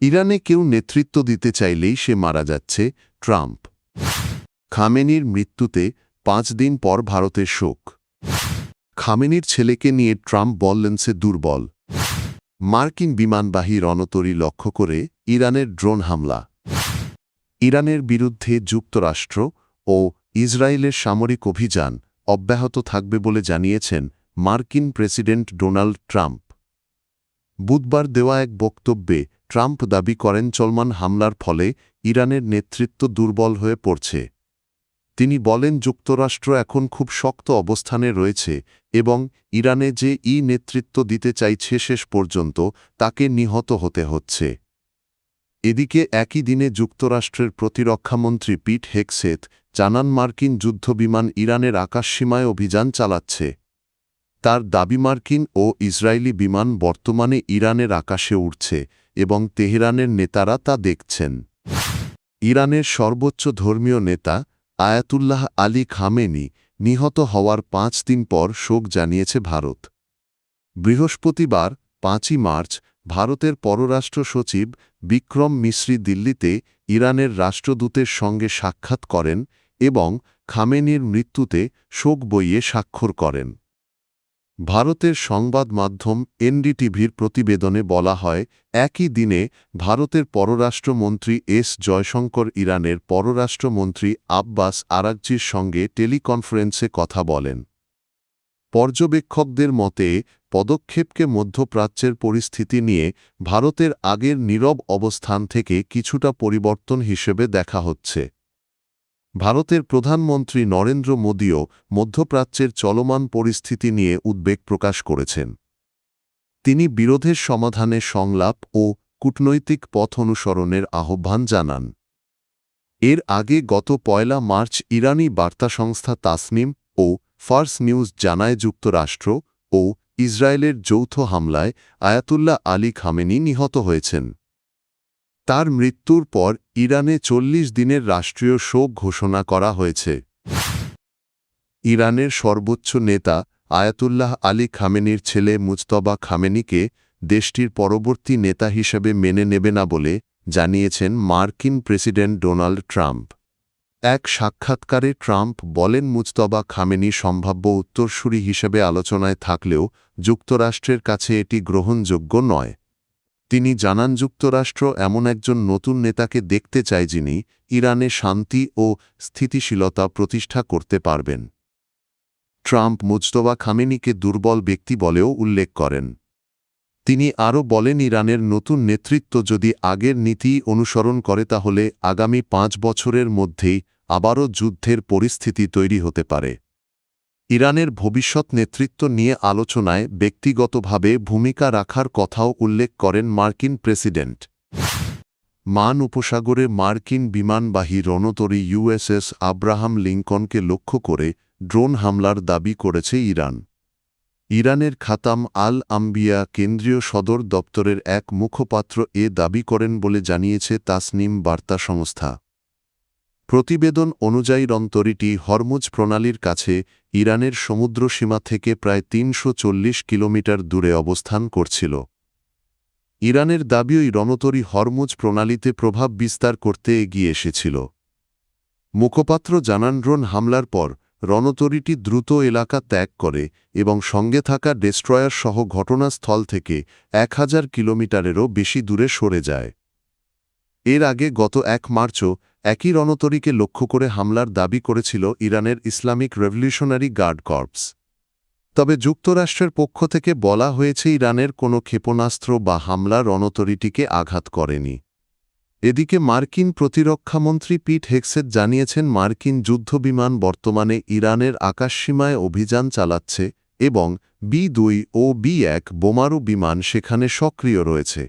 ইরানে কেউ নেতৃত্ব দিতে চাইলেই সে মারা যাচ্ছে, ট্রাম্প। খামেনির মৃত্যুতে 5 দিন পর ভারতের শোক। খামেনির ছেলেকে নিয়ে ট্রাম্প বললেন সে দুর্বল। মার্কিন বিমানবাহী রণতরী লক্ষ্য করে ইরানের ড্রোন হামলা। ইরানের বিরুদ্ধে যুক্তরাষ্ট্র ও ইসরায়েলের সামরিক অভিযান অব্যাহত থাকবে বলে জানিয়েছেন মার্কিন প্রেসিডেন্ট ডোনাল্ড ট্রাম্প। বুধবার দেওয়া এক বক্তব্যে ট্রাম্প দাবি করেন চলমান হামলার ফলে ইরানের নেতৃত্ব দুর্বল হয়ে পড়ছে। তিনি বলেন যুক্তরাষ্ট্র এখন খুব শক্ত অবস্থানে রয়েছে এবং ইরানে যে নেতৃত্ব দিতে চাইছে শেষ পর্যন্ত তাকে নিহত হতে হচ্ছে। এদিকে একই দিনে যুক্তরাষ্ট্রের প্রতিরক্ষামন্ত্রী পিট হেগসেথ জানান মার্কিন যুদ্ধবিমান ইরানের আকাশসীমায় অভিযান চালাচ্ছে। তার দাবি মার্কিন ও ইসরায়েলি বিমান বর্তমানে ইরানের আকাশে উড়ছে এবং তেহরানের নেতারা তা দেখছেন। ইরানের সর্বোচ্চ ধর্মীয় নেতা আয়াতুল্লাহ আলী খামেনি নিহত হওয়ার 5 দিন পর শোক জানিয়েছে ভারত। বৃহস্পতিবার 5ই মার্চ ভারতের পররাষ্ট্র সচিব বিক্রম মিশ্রি দিল্লিতে ইরানের রাষ্ট্রদূতের সঙ্গে সাক্ষাৎ করেন এবং খামেনির মৃত্যুতে শোক বইয়ে স্বাক্ষর করেন। ভারতের সংবাদ মাধ্যম এনডিটিভির প্রতিবেদনে বলা হয়, একই দিনে ভারতের পররাষ্ট্রমন্ত্রী এস জয়শঙ্কর ইরানের পররাষ্ট্রমন্ত্রী আব্বাস আরাগচির সঙ্গে টেলিকনফারেন্সে কথা বলেন। পর্যবেক্ষকদের মতে পদক্ষেপকে মধ্যপ্রাচ্যের পরিস্থিতি নিয়ে ভারতের আগের নীরব অবস্থান থেকে কিছুটা পরিবর্তন হিসেবে দেখা হচ্ছে। ভারতের প্রধানমন্ত্রী নরেন্দ্র মোদিও মধ্যপ্রাচ্যের চলমান পরিস্থিতি নিয়ে উদ্বেগ প্রকাশ করেছেন। তিনি বিরোধের সমাধানে সংলাপ ও কূটনৈতিক পথ অনুসরণের আহ্বান জানান। এর আগে গত 1 মার্চ ইরানি বার্তা সংস্থা তাসনিম ও ফার্স নিউজ জানায় যুক্তরাষ্ট্র ও ইসরায়েলের যৌথ হামলায় আয়াতুল্লাহ আলী খামেনি নিহত হয়েছেন। তার মৃত্যুর পর ইরানে 40 দিনের রাষ্ট্রীয় শোক ঘোষণা করা হয়েছে। ইরানের সর্বোচ্চ নেতা আয়াতুল্লাহ আলী খামেনির ছেলে মুজতবা খামেনিকে দেশটির পরবর্তী নেতা হিসেবে মেনে নেবে না বলে জানিয়েছেন মার্কিন প্রেসিডেন্ট ডোনাল্ড ট্রাম্প। এক সাক্ষাৎকারে ট্রাম্প বলেন মুজতবা খামেনি সম্ভাব্য উত্তরসূরি হিসেবে আলোচনায় থাকলেও যুক্তরাষ্ট্রের কাছে এটি গ্রহণযোগ্য নয়। তিনি জানান যুক্তরাষ্ট্র এমন একজন নতুন নেতাকে দেখতে চায় যিনি ইরানে শান্তি ও স্থিতিশীলতা প্রতিষ্ঠা করতে পারবেন। ট্রাম্প মুজতবা খামেনিকে দুর্বল ব্যক্তি বলেও উল্লেখ করেন। তিনি আরও বলেন ইরানের নতুন নেতৃত্ব যদি আগের নীতি অনুসরণ করে তাহলে আগামী 5 বছরের মধ্যেই আবারও যুদ্ধের পরিস্থিতি তৈরি হতে পারে। ইরানের ভবিষ্যৎ নেতৃত্ব নিয়ে আলোচনায় ব্যক্তিগতভাবে ভূমিকা রাখার কথাও উল্লেখ করেন মার্কিন প্রেসিডেন্ট। মান উপসাগরে মার্কিন বিমানবাহী রণতরী ইউএসএস আব্রাহাম লিঙ্কনকে লক্ষ্য করে ড্রোন হামলার দাবি করেছে ইরান। ইরানের খাতাম আল আম্বিয়া কেন্দ্রীয় সদর দপ্তরের এক মুখপাত্র দাবি করেন বলে জানিয়েছে তাসনিম বার্তা সংস্থা। প্রতিবেদন অনুযায়ী রণতরীটি হরমুজ প্রণালীর কাছে ইরানের সমুদ্রসীমা থেকে প্রায় 340 কিলোমিটার দূরে অবস্থান করছিল। ইরানের দাবি ওই রণতরী হরমুজ প্রণালীতে প্রভাব বিস্তার করতে এগিয়ে এসেছিল। মুখপাত্র জানান ড্রোন হামলার পর রণতরীটি দ্রুত এলাকা ত্যাগ করে এবং সঙ্গে থাকা ডেস্ট্রয়ার সহ ঘটনাস্থল থেকে 1000 কিলোমিটারেরও বেশি দূরে সরে যায়। এর আগে গত 1 মার্চও একই রণতরীকে লক্ষ্য করে হামলার দাবি করেছিল ইরানের ইসলামিক রেভলিউশনারি গার্ড কর্পস। তবে যুক্তরাষ্ট্রের পক্ষ থেকে বলা হয়েছে ইরানের কোনো ক্ষেপণাস্ত্র বা হামলা রণতরীটিকে আঘাত করেনি। এদিকে মার্কিন প্রতিরক্ষামন্ত্রী পিট হেগসেথ জানিয়েছেন মার্কিন যুদ্ধবিমান বর্তমানে ইরানের আকাশসীমায় অভিযান চালাচ্ছে এবং B-2 ও B-1 বোমারু বিমান সেখানে সক্রিয় রয়েছে।